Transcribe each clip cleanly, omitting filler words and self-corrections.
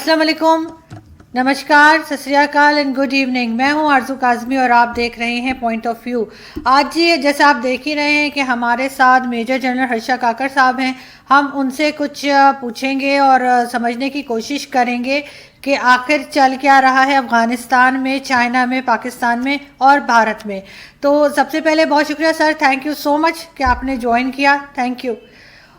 अस्सलाम वालेकुम, नमस्कार, सत श्री अकाल एंड गुड इवनिंग। मैं हूं आरजू काज़मी और आप देख रहे हैं पॉइंट ऑफ व्यू। आज ये जैसा आप देख ही रहे हैं कि हमारे साथ मेजर जनरल हर्षा काकर साहब हैं। हम उनसे कुछ पूछेंगे और समझने की कोशिश करेंगे कि आखिर चल क्या रहा है अफ़गानिस्तान में, चाइना में, पाकिस्तान में और भारत में। तो सबसे पहले बहुत शुक्रिया sir, thank you so much कि आपने ज्वाइन किया, थैंक यू।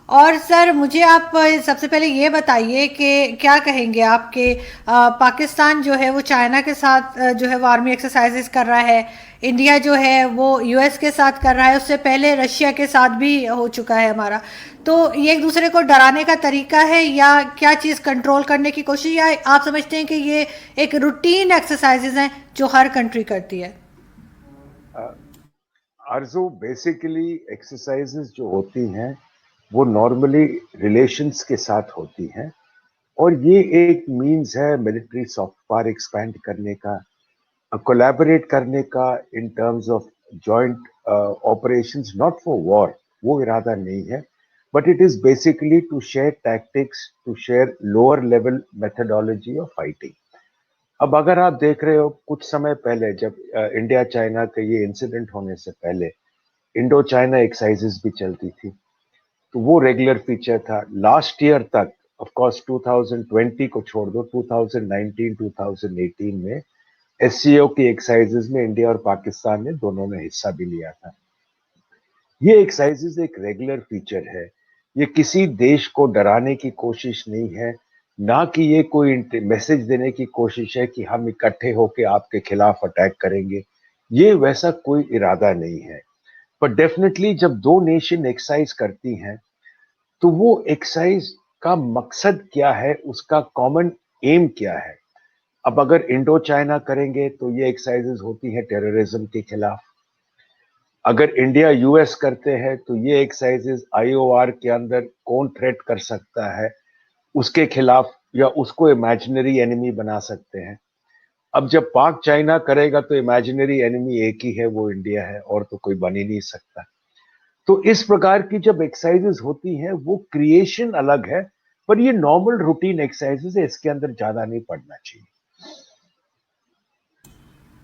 और सर मुझे आप सबसे पहले ये बताइए कि क्या कहेंगे आप कि पाकिस्तान जो है वो चाइना के साथ जो है वो आर्मी एक्सरसाइजेस कर रहा है, इंडिया जो है वो यूएस के साथ कर रहा है, उससे पहले रशिया के साथ भी हो चुका है हमारा। तो ये एक दूसरे को डराने का तरीका है या क्या चीज़ कंट्रोल करने की कोशिश, या आप समझते हैं कि ये एक रूटीन एक्सरसाइजेज हैं जो हर कंट्री करती है? आरजू बेसिकली एक्सरसाइजेस जो होती हैं वो नॉर्मली रिलेशंस के साथ होती हैं और ये एक मींस है मिलिट्री सॉफ्ट पावर एक्सपैंड करने का, कोलैबोरेट करने का in terms of joint operations, not for war, वो इरादा नहीं है, but it is basically to share tactics, to share lower level methodology of fighting. अब अगर आप देख रहे हो कुछ समय पहले जब इंडिया चाइना के ये इंसिडेंट होने से पहले इंडो चाइना एक्सरसाइजेस भी चलती थी, तो वो रेगुलर फीचर था लास्ट ईयर तक। ऑफ कोर्स 2020 को छोड़ दो, 2019 2018 में एससीओ की एक्सरसाइजेस में इंडिया और पाकिस्तान ने दोनों ने हिस्सा भी लिया था। ये एक्सरसाइजेस एक रेगुलर फीचर है, ये किसी देश को डराने की कोशिश नहीं है, ना कि ये कोई मैसेज देने की कोशिश है कि हम इकट्ठे होकर आपके खिलाफ अटैक करेंगे। ये वैसा कोई इरादा नहीं है। पर डेफिनेटली जब दो नेशन एक्सरसाइज करती हैं तो वो एक्सरसाइज का मकसद क्या है, उसका कॉमन एम क्या है। अब अगर इंडो चाइना करेंगे तो ये एक्सरसाइजेज होती है टेररिज्म के खिलाफ। अगर इंडिया यूएस करते हैं तो ये एक्सरसाइजेज आईओआर के अंदर कौन थ्रेट कर सकता है उसके खिलाफ, या उसको इमेजिनरी एनिमी बना सकते हैं। अब जब पाक चाइना करेगा तो इमेजिनरी एनिमी एक ही है, वो इंडिया है, और तो कोई बन ही नहीं सकता। तो इस प्रकार की जब एक्सरसाइजेस होती हैं वो क्रिएशन अलग है, पर ये नॉर्मल रूटीन एक्सरसाइजेस है, इसके अंदर ज्यादा नहीं पड़ना चाहिए।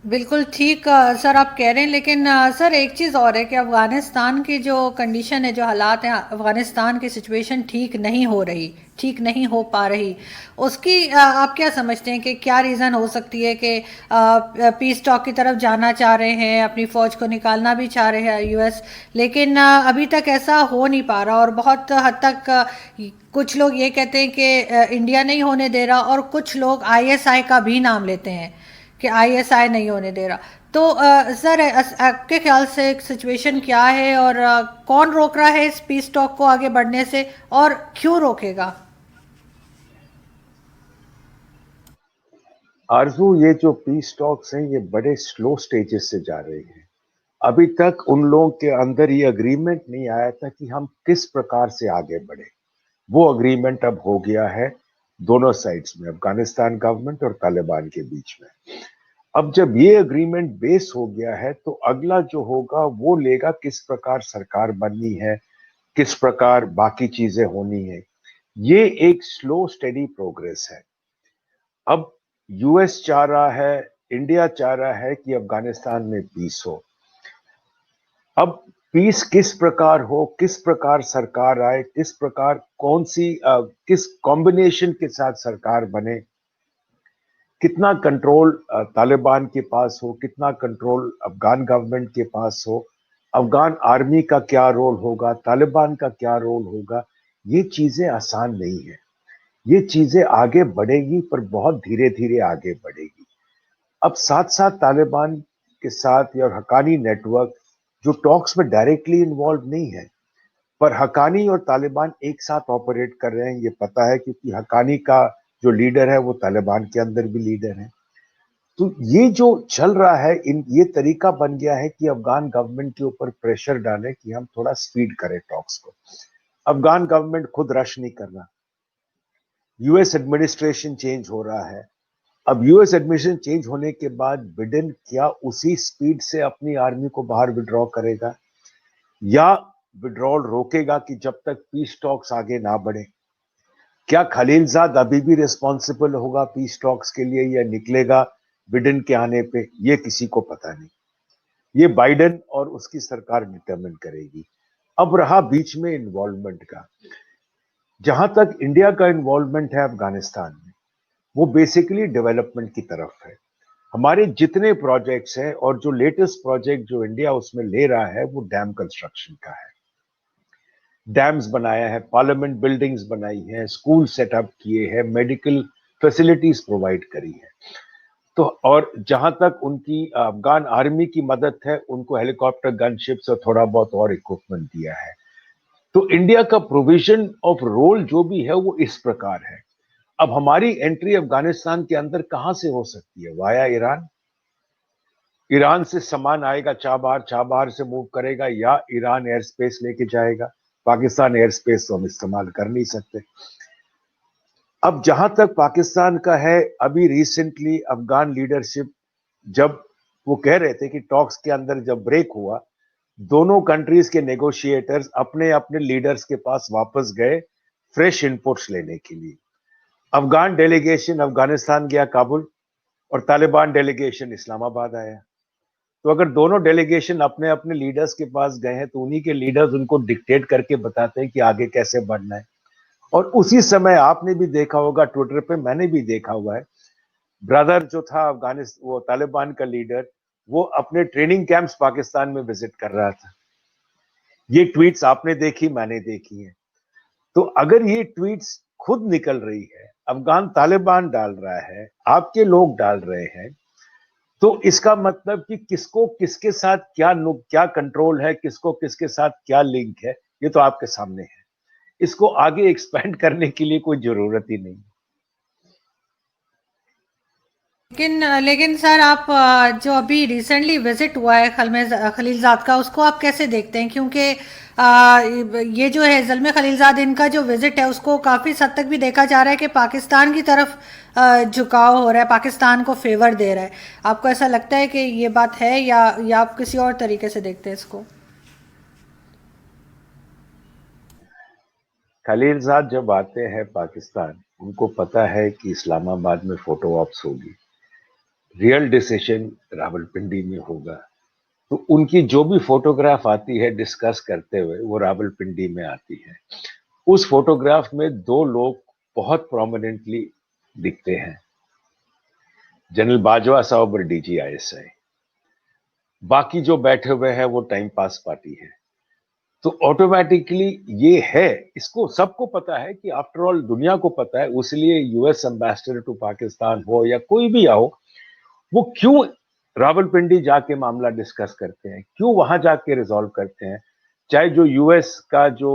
बिल्कुल ठीक सर आप कह रहे हैं, लेकिन सर एक चीज़ और है कि अफ़गानिस्तान की जो कंडीशन है, जो हालात हैं, अफ़गानिस्तान की सिचुएशन ठीक नहीं हो रही, ठीक नहीं हो पा रही। उसकी आप क्या समझते हैं कि क्या रीज़न हो सकती है कि पीस टॉक की तरफ जाना चाह रहे हैं, अपनी फ़ौज को निकालना भी चाह रहे हैं यूएस, लेकिन अभी तक ऐसा हो नहीं पा रहा, और बहुत हद तक कुछ लोग ये कहते हैं कि इंडिया नहीं होने दे रहा, और कुछ लोग आईएसआई का भी नाम लेते हैं कि आईएसआई नहीं होने दे रहा। तो सर आपके ख्याल से सिचुएशन क्या है, और कौन रोक रहा है इस पीस टॉक को आगे बढ़ने से, और क्यों रोकेगा? आरजू, ये जो पीस टॉक्स हैं ये बड़े स्लो स्टेजेस से जा रहे हैं। अभी तक उन लोगों के अंदर ये अग्रीमेंट नहीं आया था कि हम किस प्रकार से आगे बढ़े। वो अग्रीमेंट अब हो गया है दोनों साइड्स में, अफगानिस्तान गवर्नमेंट और तालिबान के बीच में। अब जब ये अग्रीमेंट बेस हो गया है तो अगला जो होगा वो लेगा किस प्रकार सरकार बननी है, किस प्रकार बाकी चीजें होनी है। ये एक स्लो स्टेडी प्रोग्रेस है। अब यूएस चाह रहा है, इंडिया चाह रहा है कि अफगानिस्तान में पीस हो। अब पीस किस प्रकार हो, किस प्रकार सरकार आए, किस प्रकार कौन सी किस कॉम्बिनेशन के साथ सरकार बने, कितना कंट्रोल तालिबान के पास हो, कितना कंट्रोल अफगान गवर्नमेंट के पास हो, अफगान आर्मी का क्या रोल होगा, तालिबान का क्या रोल होगा, ये चीजें आसान नहीं है। ये चीजें आगे बढ़ेगी पर बहुत धीरे धीरे आगे बढ़ेगी। अब साथ साथ तालिबान के साथ या हकानी नेटवर्क जो टॉक्स में डायरेक्टली इन्वॉल्व नहीं है, पर हकानी और तालिबान एक साथ ऑपरेट कर रहे हैं, ये पता है, क्योंकि हकानी का जो लीडर है वो तालिबान के अंदर भी लीडर है। तो ये जो चल रहा है, इन ये तरीका बन गया है कि अफगान गवर्नमेंट के ऊपर प्रेशर डालें कि हम थोड़ा स्पीड करें टॉक्स को। अफगान गवर्नमेंट खुद रश नहीं कर रहा, यूएस एडमिनिस्ट्रेशन चेंज हो रहा है। अब यूएस एडमिनिस्ट्रेशन चेंज होने के बाद बिडेन क्या उसी स्पीड से अपनी आर्मी को बाहर विड्रॉ करेगा, या विड्रॉल रोकेगा कि जब तक पीस टॉक्स आगे ना बढ़े। क्या खलीलजाद अभी भी रिस्पॉन्सिबल होगा पीस टॉक्स के लिए या निकलेगा बिडेन के आने पे, ये किसी को पता नहीं। ये बाइडेन और उसकी सरकार डिटरमिन करेगी। अब रहा बीच में इन्वॉल्वमेंट का, जहां तक इंडिया का इन्वॉल्वमेंट है अफगानिस्तान में, वो बेसिकली डेवलपमेंट की तरफ है। हमारे जितने प्रोजेक्ट्स हैं और जो लेटेस्ट प्रोजेक्ट जो इंडिया उसमें ले रहा है वो डैम कंस्ट्रक्शन का है। डैम्स बनाया है, पार्लियामेंट बिल्डिंग्स बनाई हैं, स्कूल सेटअप किए हैं, मेडिकल फैसिलिटीज प्रोवाइड करी है। तो और जहां तक उनकी अफगान आर्मी की मदद है, उनको हेलीकॉप्टर गनशिप्स और थोड़ा बहुत और इक्विपमेंट दिया है। तो इंडिया का प्रोविजन ऑफ रोल जो भी है वो इस प्रकार है। अब हमारी एंट्री अफगानिस्तान के अंदर कहां से हो सकती है? Via Iran. ईरान से सामान आएगा चाबार, चाबार से मूव करेगा, या ईरान एयर स्पेस लेके जाएगा। पाकिस्तान एयर स्पेस तो हम इस्तेमाल कर नहीं सकते। अब जहां तक पाकिस्तान का है, अभी रिसेंटली अफगान लीडरशिप जब वो कह रहे थे कि टॉक्स के अंदर जब ब्रेक हुआ, दोनों कंट्रीज के नेगोशिएटर्स अपने अपने लीडर्स के पास वापस गए फ्रेश इनपुट्स लेने के लिए। अफगान डेलीगेशन अफगानिस्तान गया काबुल, और तालिबान डेलीगेशन इस्लामाबाद आया। तो अगर दोनों डेलीगेशन अपने अपने लीडर्स के पास गए हैं तो उन्हीं के लीडर्स उनको डिक्टेट करके बताते हैं कि आगे कैसे बढ़ना है। और उसी समय आपने भी देखा होगा ट्विटर पे, मैंने भी देखा हुआ है, ब्रदर जो था अफगानिस्तान वो तालिबान का लीडर, वो अपने ट्रेनिंग कैंप्स पाकिस्तान में विजिट कर रहा था। ये ट्वीट्स आपने देखी, मैंने देखी है। तो अगर ये ट्वीट्स खुद निकल रही है, अफगान तालिबान डाल रहा है, आपके लोग डाल रहे हैं, तो इसका मतलब कि किसको किसके साथ क्या कंट्रोल है, किसको किसके साथ क्या लिंक है, ये तो आपके सामने है। इसको आगे एक्सपेंड करने के लिए कोई जरूरत ही नहीं। लेकिन लेकिन सर आप जो अभी रिसेंटली विजिट हुआ है खलीलजाद का, उसको आप कैसे देखते हैं? क्योंकि ये जो है ज़ल्मे खलीलजाद, इनका जो विजिट है उसको काफ़ी हद तक भी देखा जा रहा है कि पाकिस्तान की तरफ झुकाव हो रहा है, पाकिस्तान को फेवर दे रहा है। आपको ऐसा लगता है कि ये बात है, या आप किसी और तरीके से देखते हैं इसको? खलीलजाद जब आते हैं पाकिस्तान, उनको पता है कि इस्लामाबाद में फोटो ऑप्स होगी, रियल डिसीजन रावलपिंडी में होगा। तो उनकी जो भी फोटोग्राफ आती है डिस्कस करते हुए, वो रावलपिंडी में आती है। उस फोटोग्राफ में दो लोग बहुत प्रोमिनेंटली दिखते हैं, जनरल बाजवा साहब और DGISI। बाकी जो बैठे हुए हैं वो टाइम पास पार्टी है। तो ऑटोमेटिकली ये है, इसको सबको पता है कि आफ्टर ऑल दुनिया को पता है, उसलिए US एम्बेसडर टू पाकिस्तान हो या कोई भी आओ, वो क्यों रावलपिंडी जाके मामला डिस्कस करते हैं, क्यों वहां जाके रिजॉल्व करते हैं। चाहे जो US का जो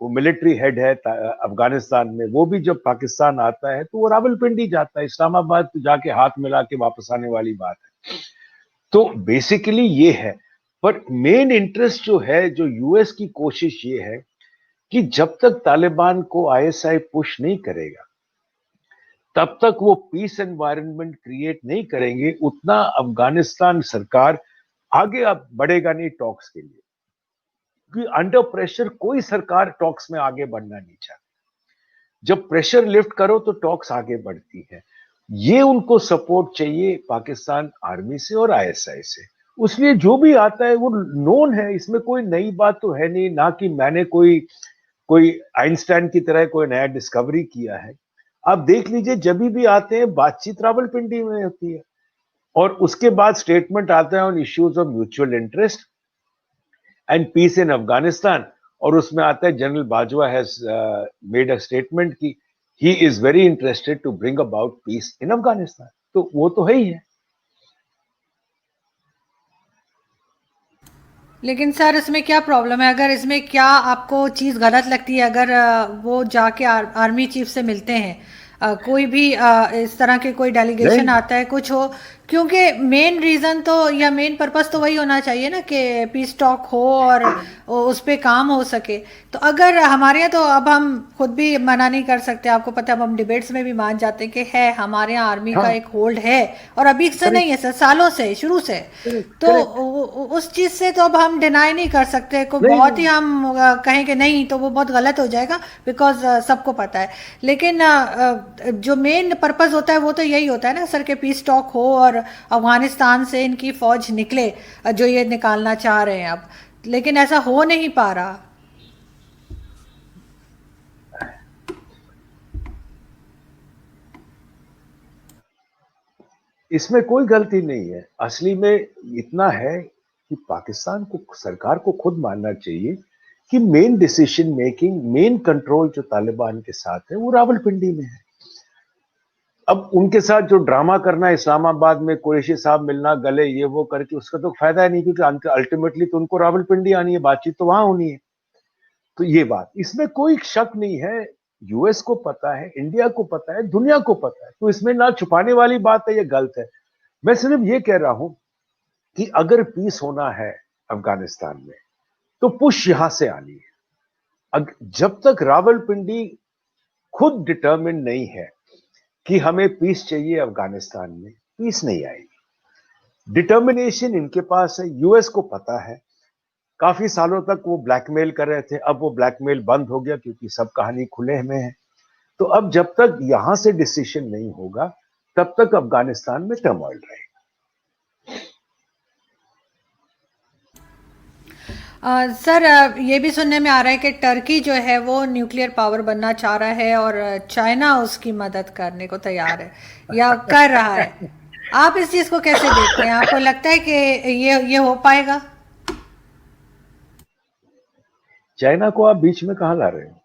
वो मिलिट्री हेड है अफगानिस्तान में, वो भी जब पाकिस्तान आता है तो वो रावलपिंडी जाता है, इस्लामाबाद जाके हाथ मिला के वापस आने वाली बात है। तो बेसिकली ये है। पर मेन इंटरेस्ट जो है, जो US की कोशिश ये है कि जब तक तालिबान को ISI पुश नहीं करेगा, तब तक वो पीस एनवायरनमेंट क्रिएट नहीं करेंगे, उतना अफगानिस्तान सरकार आगे अब बढ़ेगा नहीं टॉक्स के लिए। क्योंकि अंडर प्रेशर कोई सरकार टॉक्स में आगे बढ़ना नहीं चाहती। जब प्रेशर लिफ्ट करो तो टॉक्स आगे बढ़ती है। ये उनको सपोर्ट चाहिए पाकिस्तान आर्मी से और ISI से। उसलिए जो भी आता है वो नोन है, इसमें कोई नई बात तो है नहीं, ना कि मैंने कोई कोई आइंस्टाइन की तरह कोई नया डिस्कवरी किया है। आप देख लीजिए, जब भी आते हैं बातचीत रावलपिंडी में होती है, और उसके बाद स्टेटमेंट आता है on issues of mutual interest and peace in Afghanistan, और उसमें आता है general Bajwa has made a statement कि he is very interested to bring about peace in Afghanistan. तो वो तो है ही है। लेकिन सर इसमें क्या प्रॉब्लम है? अगर इसमें क्या आपको चीज़ गलत लगती है अगर वो जाके आर्मी चीफ से मिलते हैं? कोई भी इस तरह के कोई डेलीगेशन नहीं, आता है, कुछ हो, क्योंकि मेन रीज़न तो या मेन पर्पस तो वही होना चाहिए ना कि पीस टॉक हो और उस पे काम हो सके। तो अगर हमारे यहाँ तो अब हम खुद भी मना नहीं कर सकते, आपको पता है, अब हम डिबेट्स में भी मान जाते हैं कि है हमारे यहाँ आर्मी का हाँ, एक होल्ड है और अभी से नहीं करेक्ट, है सर, सालों से, शुरू से। करेक्ट, तो करेक्ट। उस चीज़ से तो अब हम डिनाई नहीं कर सकते, कोई नहीं, बहुत ही नहीं, हम कहें कि नहीं तो वो बहुत गलत हो जाएगा, बिकॉज सबको पता है। लेकिन जो मेन पर्पस होता है वो तो यही होता है ना सर, के पीस टॉक हो और अफगानिस्तान से इनकी फौज निकले, जो ये निकालना चाह रहे हैं अब, लेकिन ऐसा हो नहीं पा रहा। इसमें कोई गलती नहीं है। असली में इतना है कि पाकिस्तान को, सरकार को खुद मानना चाहिए कि main decision making, main control जो तालिबान के साथ है वो रावलपिंडी में है। अब उनके साथ जो ड्रामा करना है, इस्लामाबाद में कुरैशी साहब मिलना, गले ये वो करके, उसका तो फायदा है नहीं, क्योंकि अल्टीमेटली तो उनको रावलपिंडी आनी है, बातचीत तो वहां होनी है। तो ये बात, इसमें कोई शक नहीं है। यूएस को पता है, इंडिया को पता है, दुनिया को पता है, तो इसमें ना छुपाने वाली बात है, ये गलत है। मैं सिर्फ ये कह रहा हूं कि अगर पीस होना है अफगानिस्तान में, तो पुश यहां से आनी है। जब तक रावलपिंडी खुद डिटर्मिन नहीं है कि हमें पीस चाहिए अफगानिस्तान में, पीस नहीं आएगी। डिटर्मिनेशन इनके पास है, यूएस को पता है। काफी सालों तक वो ब्लैकमेल कर रहे थे, अब वो ब्लैकमेल बंद हो गया क्योंकि सब कहानी खुले में है। तो अब जब तक यहां से डिसीजन नहीं होगा, तब तक अफगानिस्तान में टर्मोइल रहेगा। सर, ये भी सुनने में आ रहा है कि टर्की जो है वो न्यूक्लियर पावर बनना चाह रहा है और चाइना उसकी मदद करने को तैयार है या कर रहा है। आप इस चीज़ को कैसे देखते हैं? आपको लगता है कि ये हो पाएगा? चाइना को आप बीच में कहां ला रहे हो?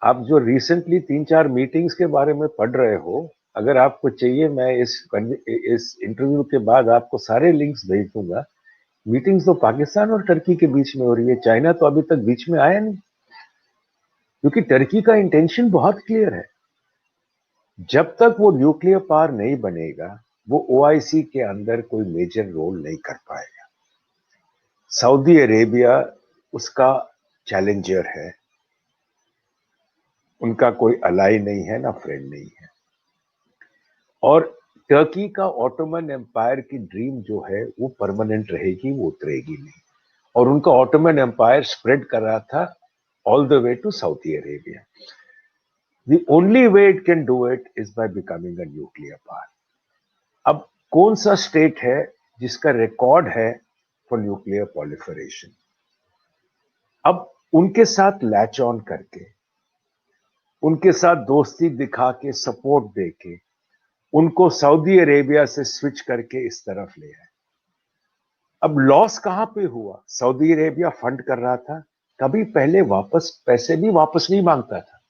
आप जो रिसेंटली 3-4 मीटिंग्स के बारे में पढ़ रहे हो, अगर आपको चाहिए, मैं इस इंटरव्यू के बाद आपको सारे लिंक्स भेज दूंगा। मीटिंग्स तो पाकिस्तान और टर्की के बीच में हो रही है, चाइना तो अभी तक बीच में आया नहीं, क्योंकि टर्की का इंटेंशन बहुत क्लियर है। जब तक वो न्यूक्लियर पावर नहीं बनेगा, वो ओआईसी के अंदर कोई मेजर रोल नहीं कर पाएगा। सऊदी अरेबिया उसका चैलेंजर है, उनका कोई अलाई नहीं है, ना फ्रेंड नहीं है। और टर्की का ऑटोमन एम्पायर की ड्रीम जो है वो परमानेंट रहेगी, वो उतरेगी नहीं। और उनका ऑटोमन एम्पायर स्प्रेड कर रहा था all the way to Saudi Arabia. The only way it can do it is by becoming a nuclear power. अब कौन सा स्टेट है जिसका रिकॉर्ड है फॉर न्यूक्लियर proliferation? अब उनके साथ लैच ऑन करके, उनके साथ दोस्ती दिखा के, सपोर्ट दे के, उनको सऊदी अरेबिया से स्विच करके इस तरफ ले आए। अब लॉस कहां पे हुआ? सऊदी अरेबिया फंड कर रहा था, कभी पहले वापस पैसे भी वापस नहीं मांगता था,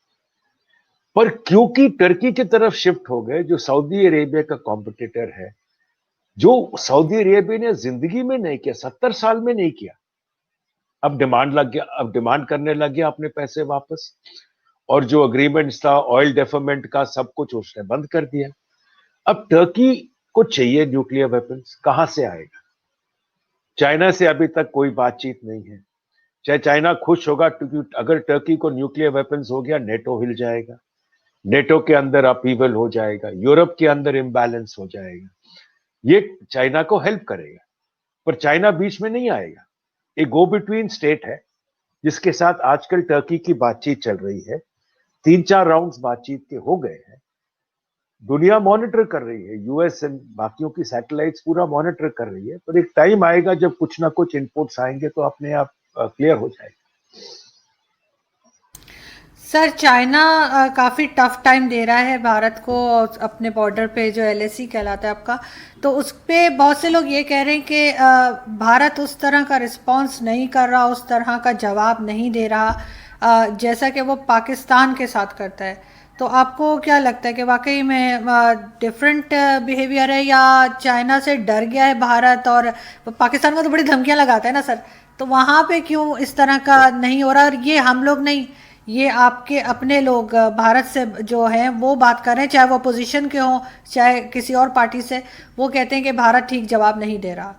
पर क्योंकि टर्की की तरफ शिफ्ट हो गए, जो सऊदी अरेबिया का कॉम्पिटिटर है, जो सऊदी अरेबिया ने जिंदगी में नहीं किया, 70 साल में नहीं किया, अब डिमांड लग गया, अब डिमांड करने लग गया अपने पैसे वापस। और जो अग्रीमेंट्स था ऑयल डेफरमेंट का, सब कुछ उसने बंद कर दिया। अब टर्की को चाहिए न्यूक्लियर वेपन्स, कहां से आएगा? चाइना से अभी तक कोई बातचीत नहीं है। चाहे चाइना खुश होगा, क्योंकि अगर टर्की को न्यूक्लियर वेपन्स हो गया, नेटो हिल जाएगा, नेटो के अंदर अपीवल हो जाएगा, यूरोप के अंदर इम्बैलेंस हो जाएगा। ये चाइना को हेल्प करेगा, पर चाइना बीच में नहीं आएगा। एक गो बिटवीन स्टेट है जिसके साथ आजकल टर्की की बातचीत चल रही है। 3-4 राउंड्स बातचीत के हो गए हैं, दुनिया मॉनिटर कर रही है, यूएस एंड बाकियों की सैटेलाइट्स पूरा मॉनिटर कर रही है, पर एक टाइम आएगा जब कुछ ना कुछ इनपुट्स आएंगे तो अपने आप क्लियर हो जाएगा। सर, चाइना काफ़ी टफ टाइम दे रहा है भारत को, अपने बॉर्डर पे जो एलएसी कहलाता है आपका, तो उस पे बहुत से लोग ये कह रहे हैं कि भारत उस तरह का रिस्पांस नहीं कर रहा, उस तरह का जवाब नहीं दे रहा जैसा कि वो पाकिस्तान के साथ करता है। तो आपको क्या लगता है कि वाकई में डिफरेंट बिहेवियर है, या चाइना से डर गया है भारत? और पाकिस्तान को तो बड़ी धमकियां लगाता है ना सर, तो वहाँ पे क्यों इस तरह का नहीं हो रहा? और ये हम लोग नहीं, ये आपके अपने लोग भारत से जो हैं वो बात कर रहे हैं, चाहे वो अपोजिशन के हों चाहे किसी और पार्टी से, वो कहते हैं कि भारत ठीक जवाब नहीं दे रहा।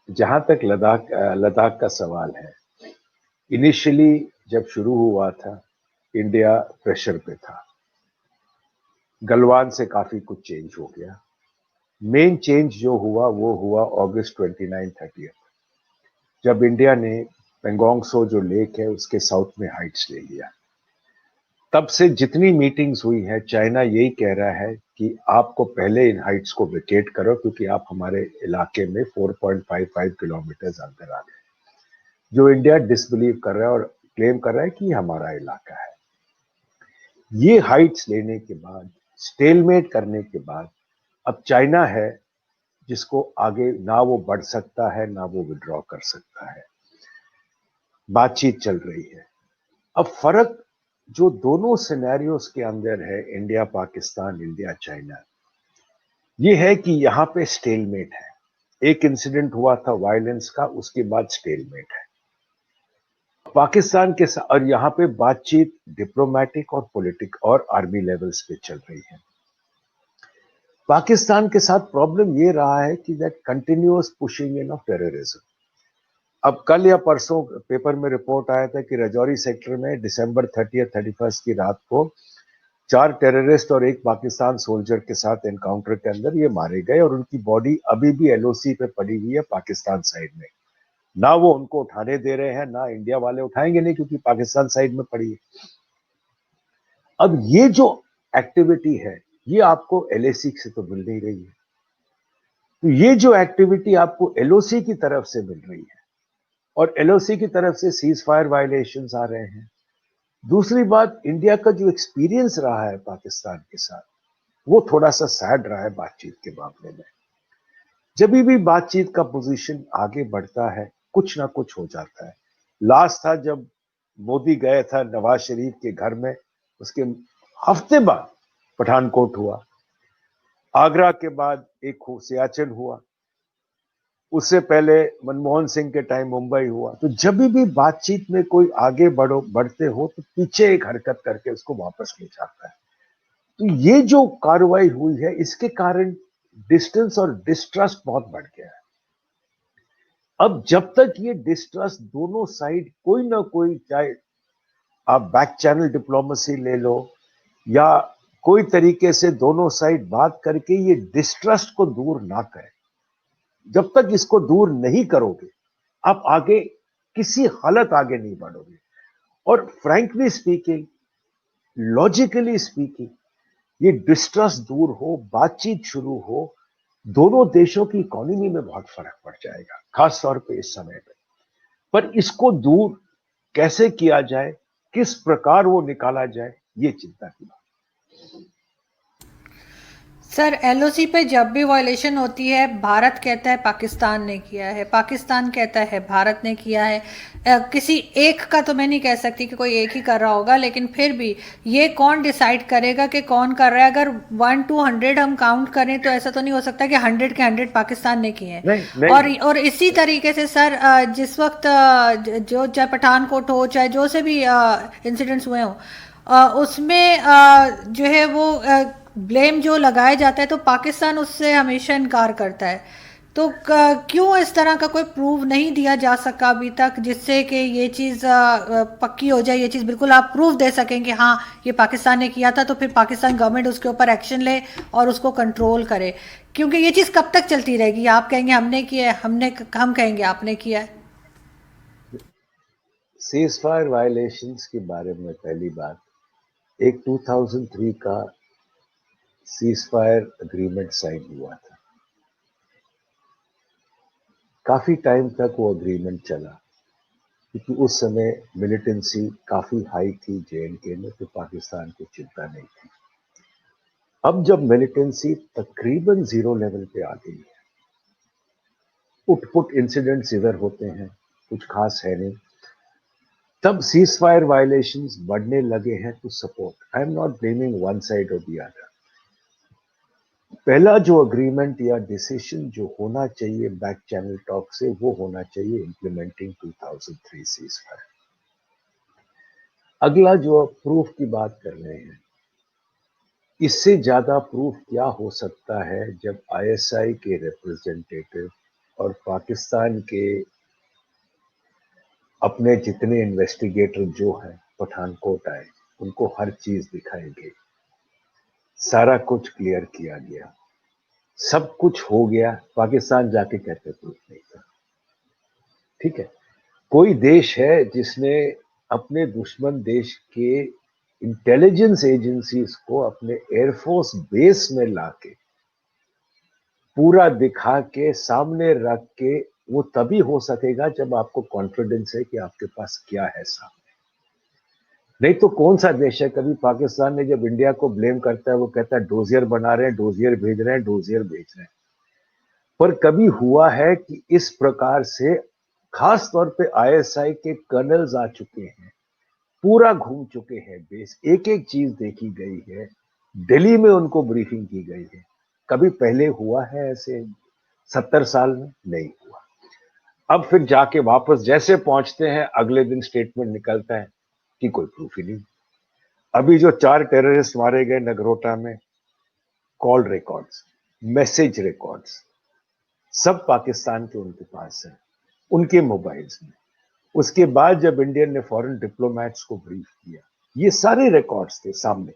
जहां तक लद्दाख का सवाल है, इनिशियली जब शुरू हुआ था, इंडिया प्रेशर पे था। गलवान से काफी कुछ चेंज हो गया। मेन चेंज जो हुआ वो हुआ अगस्त 29-30, जब इंडिया ने पेंगोंग सो जो लेक है उसके साउथ में हाइट्स ले लिया। तब से जितनी मीटिंग्स हुई है, चाइना यही कह रहा है कि आपको पहले इन हाइट्स को वेकेट करो, क्योंकि आप हमारे इलाके में 4.55 किलोमीटर अंदर आ गए। जो इंडिया डिसबिलीव कर रहा है और क्लेम कर रहा है कि हमारा इलाका है। ये हाइट्स लेने के बाद, स्टेलमेट करने के बाद, अब चाइना है जिसको आगे ना वो बढ़ सकता है ना वो विड्रॉ कर सकता है। बातचीत चल रही है। अब फर्क जो दोनों सिनेरियोस के अंदर है, इंडिया पाकिस्तान, इंडिया चाइना, ये है कि यहां पे स्टेलमेट है। एक इंसिडेंट हुआ था वायलेंस का, उसके बाद स्टेलमेट है पाकिस्तान के साथ। और यहां पे बातचीत डिप्लोमेटिक और पॉलिटिक और आर्मी लेवल्स पे चल रही है। पाकिस्तान के साथ प्रॉब्लम ये रहा है कि that continuous pushing in of terrorism. अब कल या परसों पेपर में रिपोर्ट आया था कि राजौरी सेक्टर में दिसंबर 30-31 की रात को 4 टेररिस्ट और एक पाकिस्तान सोल्जर के साथ एनकाउंटर के अंदर ये मारे गए, और उनकी बॉडी अभी भी एलओसी पे पड़ी हुई है पाकिस्तान साइड में। ना वो उनको उठाने दे रहे हैं, ना इंडिया वाले उठाएंगे, नहीं, क्योंकि पाकिस्तान साइड में पड़ी है। अब ये जो एक्टिविटी है, ये आपको एलएसी से तो मिल नहीं रही है। तो ये जो एक्टिविटी आपको एलओसी की तरफ से मिल रही है, और एलओसी की तरफ से सीज फायर वायलेशंस आ रहे हैं। दूसरी बात, इंडिया का जो एक्सपीरियंस रहा है पाकिस्तान के साथ, वो थोड़ा सा सैड रहा है बातचीत के मामले में। जब भी बातचीत का पोजीशन आगे बढ़ता है, कुछ ना कुछ हो जाता है। लास्ट था जब मोदी गए था नवाज शरीफ के घर में, उसके हफ्ते बाद पठानकोट हुआ। आगरा के बाद एक सियाचिन हुआ। उससे पहले मनमोहन सिंह के टाइम मुंबई हुआ। तो जब भी बातचीत में कोई आगे बढ़ते हो तो पीछे एक हरकत करके उसको वापस ले जाता है। तो ये जो कार्रवाई हुई है, इसके कारण डिस्टेंस और डिस्ट्रस्ट बहुत बढ़ गया है। अब जब तक ये डिस्ट्रस्ट दोनों साइड कोई ना कोई, चाहे आप बैक चैनल डिप्लोमेसी ले लो या कोई तरीके से दोनों साइड बात करके ये डिस्ट्रस्ट को दूर ना करें, जब तक इसको दूर नहीं करोगे, आप आगे किसी हालत आगे नहीं बढ़ोगे। और फ्रैंकली स्पीकिंग, लॉजिकली स्पीकिंग, ये डिस्ट्रस्ट दूर हो, बातचीत शुरू हो, दोनों देशों की इकोनॉमी में बहुत फर्क पड़ जाएगा, खास तौर पे इस समय पे। पर इसको दूर कैसे किया जाए, किस प्रकार वो निकाला जाए, ये चिंता की बात। सर, एलओसी पे जब भी वायलेशन होती है, भारत कहता है पाकिस्तान ने किया है, पाकिस्तान कहता है भारत ने किया है। किसी एक का तो मैं नहीं कह सकती कि कोई एक ही कर रहा होगा, लेकिन फिर भी ये कौन डिसाइड करेगा कि कौन कर रहा है? अगर 1 to 100 हम काउंट करें तो ऐसा तो नहीं हो सकता कि 100 के 100 पाकिस्तान ने किए हैं। नहीं नहीं और इसी तरीके से सर, जिस वक्त जो चाहे पठानकोट हो चाहे जो से भी इंसिडेंट्स हुए हों, उसमें जो है वो ब्लेम जो लगाया जाता है तो पाकिस्तान उससे हमेशा इनकार करता है। तो क्यों इस तरह का कोई प्रूव नहीं दिया जा सका अभी तक, जिससे कि ये चीज़ पक्की हो जाए, ये चीज़ बिल्कुल आप प्रूफ दे सकें कि हाँ ये पाकिस्तान ने किया था, तो फिर पाकिस्तान गवर्नमेंट उसके ऊपर एक्शन ले और उसको कंट्रोल करे? क्योंकि ये चीज़ कब तक चलती रहेगी? आप कहेंगे हमने किया है, हम कहेंगे आपने किया है। सीज फायर वायलेशंस के बारे में पहली बात, एक 2003 का सीज फायर अग्रीमेंट साइन हुआ था। काफी टाइम तक वो अग्रीमेंट चला, क्योंकि उस समय मिलिटेंसी काफी हाई थी जेएनके में, तो पाकिस्तान को चिंता नहीं थी। अब जब मिलिटेंसी तकरीबन जीरो लेवल पे आ गई है, उठपुट इंसिडेंट्स इधर होते हैं, कुछ खास है नहीं, तब सीज फायर वायलेशंस बढ़ने लगे हैं to support. I am not blaming one side or the other. पहला जो अग्रीमेंट या डिसीजन जो होना चाहिए बैक चैनल टॉक से, वो होना चाहिए इम्प्लीमेंटिंग 2003 सीज फायर। अगला जो आप प्रूफ की बात कर रहे हैं, इससे ज्यादा प्रूफ क्या हो सकता है जब आईएसआई के रिप्रेजेंटेटिव और पाकिस्तान के अपने जितने इन्वेस्टिगेटर जो हैं पठानकोट आए, उनको हर चीज दिखाई गई, सारा कुछ क्लियर किया गया, सब कुछ हो गया, पाकिस्तान जाके कहते प्रूफ नहीं था। ठीक है, कोई देश है जिसने अपने दुश्मन देश के इंटेलिजेंस एजेंसीज को अपने एयरफोर्स बेस में लाके पूरा दिखा के सामने रख के, वो तभी हो सकेगा जब आपको कॉन्फिडेंस है कि आपके पास क्या है सामने। नहीं तो कौन सा देश है, कभी पाकिस्तान ने जब इंडिया को ब्लेम करता है वो कहता है डोजियर बना रहे हैं, डोजियर भेज रहे हैं, डोजियर भेज रहे हैं, पर कभी हुआ है कि इस प्रकार से खास तौर पे आईएसआई के कर्नल्स आ चुके हैं, पूरा घूम चुके हैं बेस, एक एक चीज देखी गई है, दिल्ली में उनको ब्रीफिंग की गई है, कभी पहले हुआ है ऐसे 70 साल में? नहीं हुआ। अब फिर जाके वापस जैसे पहुंचते हैं, अगले दिन स्टेटमेंट निकलता है कि कोई प्रूफ ही नहीं। अभी जो 4 टेररिस्ट मारे गए नगरोटा में, कॉल रिकॉर्ड्स, मैसेज रिकॉर्ड्स, सब पाकिस्तान के उनके पास है, उनके मोबाइल्स में। उसके बाद जब इंडियन ने फॉरेन डिप्लोमैट्स को ब्रीफ किया, ये सारे रिकॉर्ड्स थे सामने,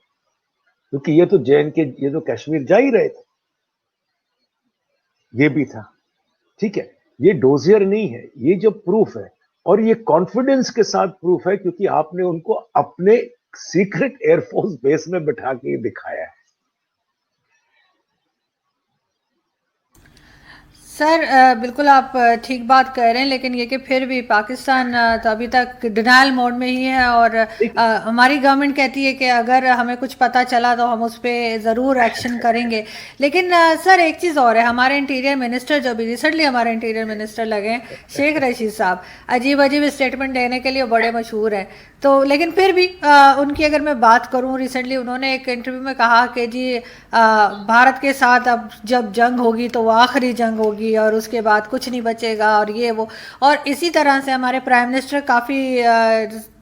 क्योंकि ये तो JNK, ये तो कश्मीर जा ही रहे थे, ये भी था। ठीक है, ये डोजियर नहीं है, ये जो प्रूफ है, और ये कॉन्फिडेंस के साथ प्रूफ है क्योंकि आपने उनको अपने सीक्रेट एयरफोर्स बेस में बिठा के दिखाया है। सर बिल्कुल आप ठीक बात कह रहे हैं, लेकिन ये कि फिर भी पाकिस्तान तो अभी तक डिनायल मोड में ही है, और हमारी गवर्नमेंट कहती है कि अगर हमें कुछ पता चला तो हम उस पर ज़रूर एक्शन करेंगे। लेकिन सर एक चीज़ और है, हमारे इंटीरियर मिनिस्टर जो भी रिसेंटली हमारे इंटीरियर मिनिस्टर लगे हैं, शेख रशीद साहब, अजीब अजीब स्टेटमेंट देने के लिए बड़े मशहूर हैं। तो लेकिन फिर भी उनकी अगर मैं बात करूं, रिसेंटली उन्होंने एक इंटरव्यू में कहा कि जी भारत के साथ अब जब जंग होगी तो वो आखिरी जंग होगी और उसके बाद कुछ नहीं बचेगा और ये वो। और इसी तरह से हमारे प्राइम मिनिस्टर काफ़ी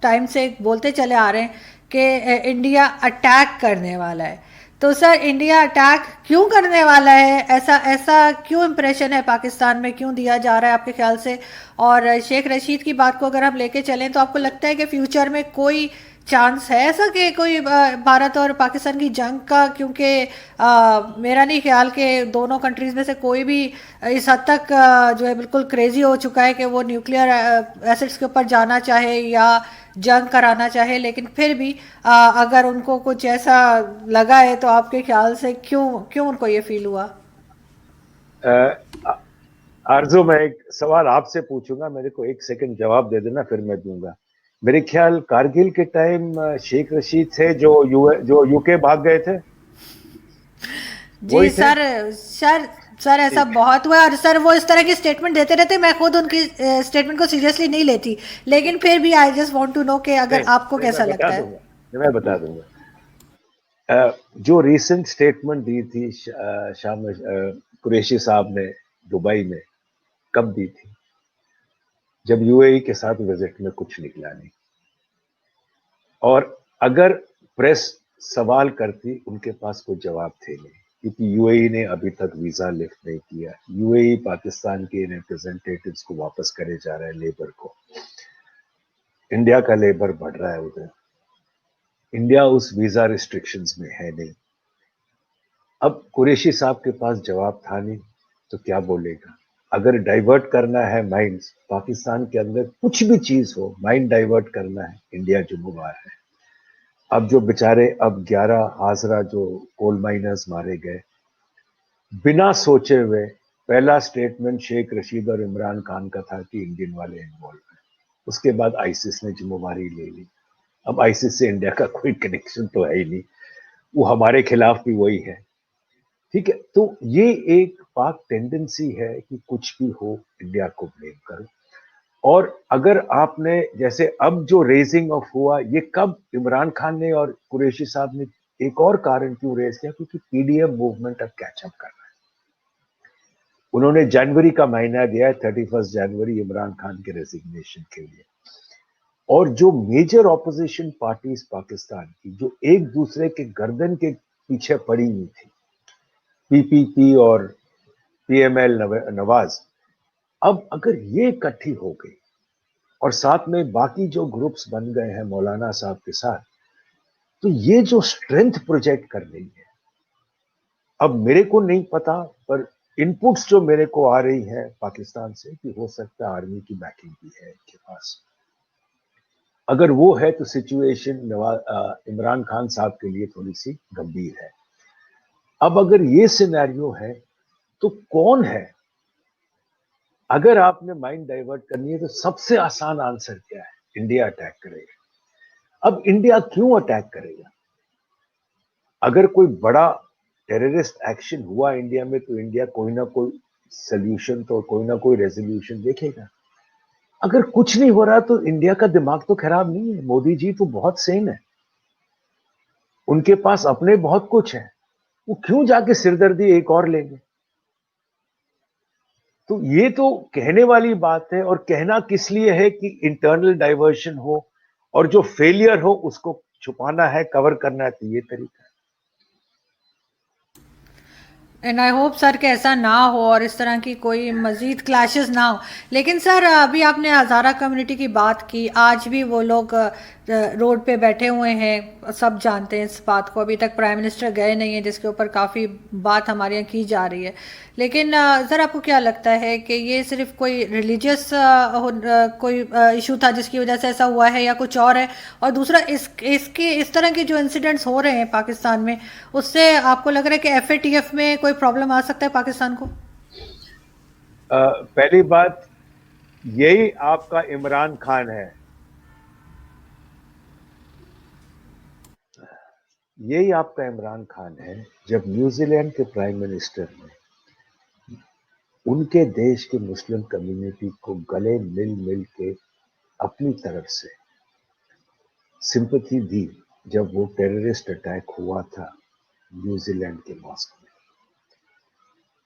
टाइम से बोलते चले आ रहे हैं कि इंडिया अटैक करने वाला है। तो सर इंडिया अटैक क्यों करने वाला है, ऐसा ऐसा क्यों इम्प्रेशन है पाकिस्तान में, क्यों दिया जा रहा है आपके ख्याल से? और शेख रशीद की बात को अगर हम लेके चलें तो आपको लगता है कि फ्यूचर में कोई चांस है ऐसा कि कोई भारत और पाकिस्तान की जंग का? क्योंकि मेरा नहीं ख्याल कि दोनों कंट्रीज़ में से कोई भी इस हद तक जो है बिल्कुल क्रेजी हो चुका है कि वो न्यूक्लियर एसिड्स के ऊपर जाना चाहे या जंग कराना चाहे। लेकिन फिर भी अगर उनको कुछ ऐसा लगा है तो आपके ख्याल से क्यों क्यों उनको ये फील हुआ? आरजू, मैं एक सवाल आपसे पूछूंगा, मेरे को 1 सेकंड जवाब दे देना, फिर मैं दूंगा। मेरे ख्याल कारगिल के टाइम शेख रशीद थे जो यूके भाग गए थे, जी वही थे। सर। सर सर ऐसा ठीक, बहुत हुआ है, और सर वो इस तरह की स्टेटमेंट देते रहते, मैं खुद उनकी स्टेटमेंट को सीरियसली नहीं लेती, लेकिन फिर भी I just want to know कि अगर नहीं आपको नहीं, कैसा मैं बता लगता है। दूंगा, मैं बता दूंगा। जो रीसेंट स्टेटमेंट दी थी शाम कुरैशी साहब ने दुबई में, कब दी थी? जब यूएई के साथ विजिट में कुछ निकला नहीं, और अगर प्रेस सवाल करती, उनके पास कोई जवाब थे नहीं, क्योंकि यूएई ने अभी तक वीजा लिफ्ट नहीं किया। यूएई पाकिस्तान के रिप्रेजेंटेटिव्स को वापस करे जा रहा है, लेबर को। इंडिया का लेबर बढ़ रहा है उधर, इंडिया उस वीजा रिस्ट्रिक्शंस में है नहीं। अब कुरैशी साहब के पास जवाब था नहीं, तो क्या बोलेगा? अगर डाइवर्ट करना है माइंड्स, पाकिस्तान के अंदर कुछ भी चीज हो, माइंड डाइवर्ट करना है, इंडिया जुम्मेवार है। अब जो बेचारे, अब 11 हाजरा जो कोल माइनर्स मारे गए बिना सोचे हुए, पहला स्टेटमेंट शेख रशीद और इमरान खान का था कि इंडियन वाले इन्वॉल्व हैं। उसके बाद आईसिस ने जिम्मेवारी ले ली। अब आईसिस से इंडिया का कोई कनेक्शन तो है ही नहीं, वो हमारे खिलाफ भी वही है। ठीक है, तो ये एक पाक टेंडेंसी है कि कुछ भी हो इंडिया को ब्लेम करो। और अगर आपने जैसे अब जो रेजिंग ऑफ हुआ, ये कब इमरान खान ने और कुरैशी साहब ने एक और कारण क्यों रेज किया? क्योंकि पीडीएम मूवमेंट अब कैचअप कर रहा है। उन्होंने जनवरी का महीना दिया है, 31 जनवरी इमरान खान के रेजिग्नेशन के लिए। और जो मेजर ऑपोजिशन पार्टीज पाकिस्तान की जो एक दूसरे के गर्दन के पीछे पड़ी हुई थी, पीपीपी और पीएमएल नवाज, अब अगर ये इकट्ठी हो गई और साथ में बाकी जो ग्रुप्स बन गए हैं मौलाना साहब के साथ, तो ये जो स्ट्रेंथ प्रोजेक्ट कर रही है, अब मेरे को नहीं पता, पर इनपुट्स जो मेरे को आ रही है पाकिस्तान से कि हो सकता है आर्मी की बैकिंग भी है इनके पास। अगर वो है तो सिचुएशन इमरान खान साहब के लिए थोड़ी सी गंभीर है। अब अगर ये सिनेरियो है तो कौन है, अगर आपने माइंड डाइवर्ट करनी है तो सबसे आसान आंसर क्या है, इंडिया अटैक करेगा। अब इंडिया क्यों अटैक करेगा? अगर कोई बड़ा टेररिस्ट एक्शन हुआ इंडिया में तो इंडिया कोई ना कोई सोल्यूशन तो कोई ना कोई रेजोल्यूशन देखेगा। अगर कुछ नहीं हो रहा तो इंडिया का दिमाग तो खराब नहीं है, मोदी जी तो बहुत सेन है, उनके पास अपने बहुत कुछ है, वो क्यों जाके सिरदर्दी एक और लेंगे? तो ये तो कहने वाली बात है, और कहना किस लिए है कि इंटरनल डाइवर्शन हो और जो फेलियर हो उसको छुपाना है, कवर करना है, तो ये तरीका है। एंड आई होप सर कि ऐसा ना हो और इस तरह की कोई मज़ीद क्लैशेस ना हो। लेकिन सर अभी आपने हज़ारा कम्युनिटी की बात की, आज भी वो लोग रोड पे बैठे हुए हैं, सब जानते हैं इस बात को। अभी तक प्राइम मिनिस्टर गए नहीं हैं, जिसके ऊपर काफ़ी बात हमारे यहाँ की जा रही है। लेकिन सर आपको क्या लगता है कि ये सिर्फ कोई रिलीजियस कोई इशू था जिसकी वजह से ऐसा हुआ है, या कुछ और है? और दूसरा इसके इस तरह के जो इंसिडेंट्स हो रहे हैं पाकिस्तान में, उससे आपको लग रहा है कि एफएटीएफ में कोई प्रॉब्लम आ सकता है पाकिस्तान को? पहली बात, यही आपका इमरान खान है, यही आपका इमरान खान है। जब न्यूजीलैंड के प्राइम मिनिस्टर ने उनके देश के मुस्लिम कम्युनिटी को गले मिल मिल के अपनी तरफ से सिंपैथी दी, जब वो टेररिस्ट अटैक हुआ था न्यूजीलैंड के मॉस्क में,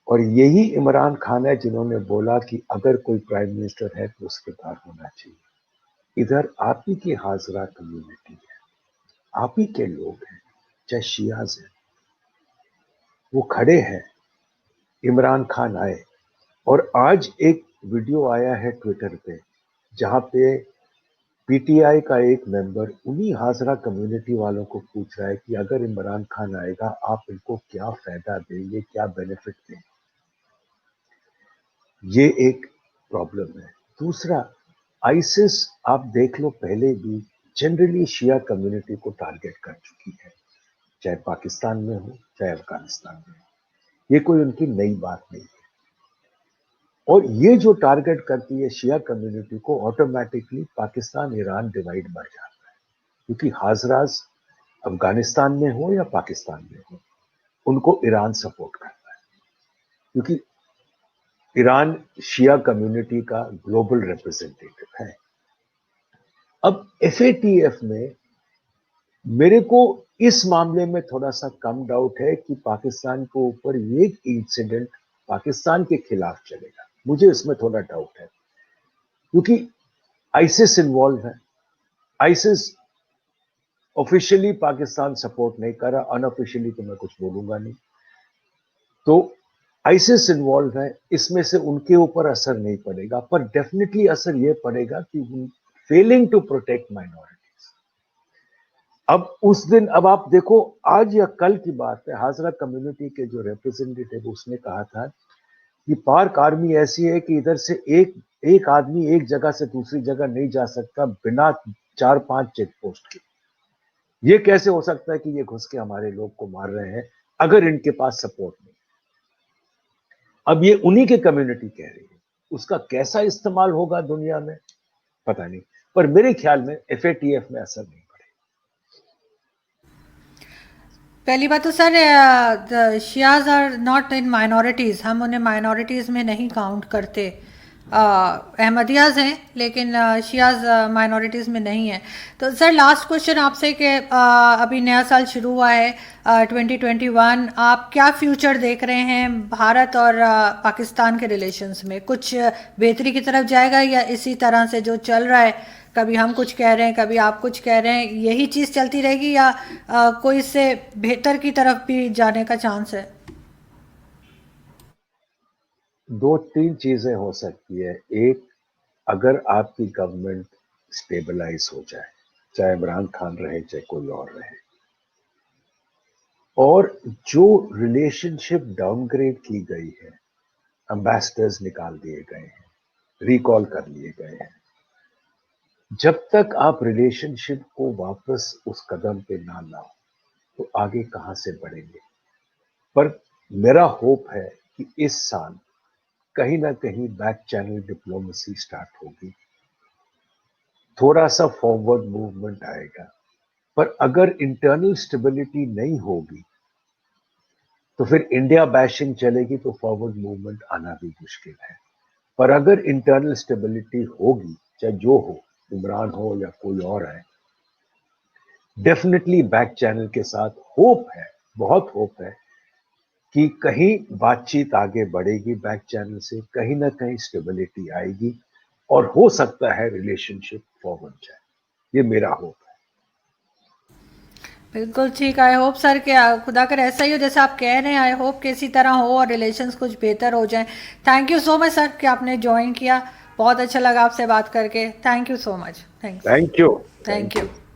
और यही इमरान खान है जिन्होंने बोला कि अगर कोई प्राइम मिनिस्टर है तो उसके पार होना चाहिए। इधर आप ही की हाजरा कम्युनिटी है, आप ही के लोग हैं, चाहे शियाज हैं, वो खड़े हैं, इमरान खान आए। और आज एक वीडियो आया है ट्विटर पे जहां पे पीटीआई का एक मेंबर उन्हीं हाजरा कम्युनिटी वालों को पूछ रहा है कि अगर इमरान खान आएगा आप इनको क्या फायदा देंगे, क्या बेनिफिट देंगे। ये एक प्रॉब्लम है। दूसरा, आईसिस आप देख लो पहले भी जनरली शिया कम्युनिटी को टारगेट कर चुकी है, चाहे पाकिस्तान में हो चाहे अफगानिस्तान में हो। ये कोई उनकी नई बात नहीं है। और ये जो टारगेट करती है शिया कम्युनिटी को, ऑटोमेटिकली पाकिस्तान ईरान डिवाइड बढ़ जाता है, क्योंकि हाजराज अफगानिस्तान में हो या पाकिस्तान में हो, उनको ईरान सपोर्ट करता है, क्योंकि ईरान शिया कम्युनिटी का ग्लोबल रिप्रेजेंटेटिव है। अब एफएटीएफ में मेरे को इस मामले में थोड़ा सा कम डाउट है कि पाकिस्तान के ऊपर ये इंसिडेंट पाकिस्तान के खिलाफ चलेगा, मुझे इसमें थोड़ा डाउट है, क्योंकि आईसिस इन्वॉल्व है। आईसिस ऑफिशियली पाकिस्तान सपोर्ट नहीं कर रहा, अनऑफिशियली तो मैं कुछ बोलूंगा नहीं। तो आईसिस इन्वॉल्व है, इसमें से उनके ऊपर असर नहीं पड़ेगा, पर डेफिनेटली असर यह पड़ेगा कि फेलिंग टू प्रोटेक्ट माइनॉरिटीज। अब उस दिन, अब आप देखो आज या कल की बात है, हाजरा कम्युनिटी के जो रिप्रेजेंटेटिव उसने कहा था कि पाक आर्मी ऐसी है कि इधर से एक आदमी एक जगह से दूसरी जगह नहीं जा सकता बिना 4-5 चेक पोस्ट के। ये कैसे हो सकता है कि ये घुस के हमारे लोग को मार रहे हैं अगर इनके पास सपोर्ट नहीं? अब ये उन्हीं के कम्युनिटी कह रही है, उसका कैसा इस्तेमाल होगा दुनिया में पता नहीं, पर मेरे ख्याल में एफएटीएफ में असर नहीं पड़ेगा। पहली बात तो sir Shias are not in minorities, हम उन्हें माइनॉरिटीज़ में नहीं काउंट करते। अहमदियाज हैं लेकिन शियाज माइनॉरिटीज़ में नहीं है। तो सर लास्ट क्वेश्चन आपसे कि अभी नया साल शुरू हुआ है 2021, आप क्या फ्यूचर देख रहे हैं भारत और पाकिस्तान के रिलेशंस में? कुछ बेहतरी की तरफ जाएगा या इसी तरह से जो चल रहा है कभी हम कुछ कह रहे हैं, कभी आप कुछ कह रहे हैं, यही चीज़ चलती रहेगी या कोई इससे बेहतर की तरफ भी जाने का चांस है? दो तीन चीजें हो सकती है। एक, अगर आपकी गवर्नमेंट स्टेबलाइज हो जाए, चाहे इमरान खान रहे चाहे कोई और रहे, और जो रिलेशनशिप डाउनग्रेड की गई है, एम्बेसडर्स निकाल दिए गए हैं, रिकॉल कर लिए गए हैं, जब तक आप रिलेशनशिप को वापस उस कदम पे ना लाओ तो आगे कहां से बढ़ेंगे। पर मेरा होप है कि इस साल कहीं ना कहीं बैक चैनल डिप्लोमेसी स्टार्ट होगी, थोड़ा सा फॉरवर्ड मूवमेंट आएगा। पर अगर इंटरनल स्टेबिलिटी नहीं होगी तो फिर इंडिया बैशिंग चलेगी, तो फॉरवर्ड मूवमेंट आना भी मुश्किल है। पर अगर इंटरनल स्टेबिलिटी होगी, चाहे जो हो, इमरान हो या कोई और है, डेफिनेटली बैक चैनल के साथ होप है, बहुत होप है कि कहीं बातचीत आगे बढ़ेगी, बैक चैनल से कहीं ना कहीं स्टेबिलिटी आएगी और हो सकता है रिलेशनशिप फॉरवर्ड जाए। ये मेरा होप है। बिल्कुल ठीक। आई होप सर कि खुदा कर ऐसा ही हो जैसे आप कह रहे हैं। आई होप कि इसी तरह हो और रिलेशंस कुछ बेहतर हो जाएं। Thank you so much sir कि आपने ज्वाइन किया। बहुत अच्छा लगा आपसे बात करके। Thank you so much. Thanks. Thank you. Thank thank you. You.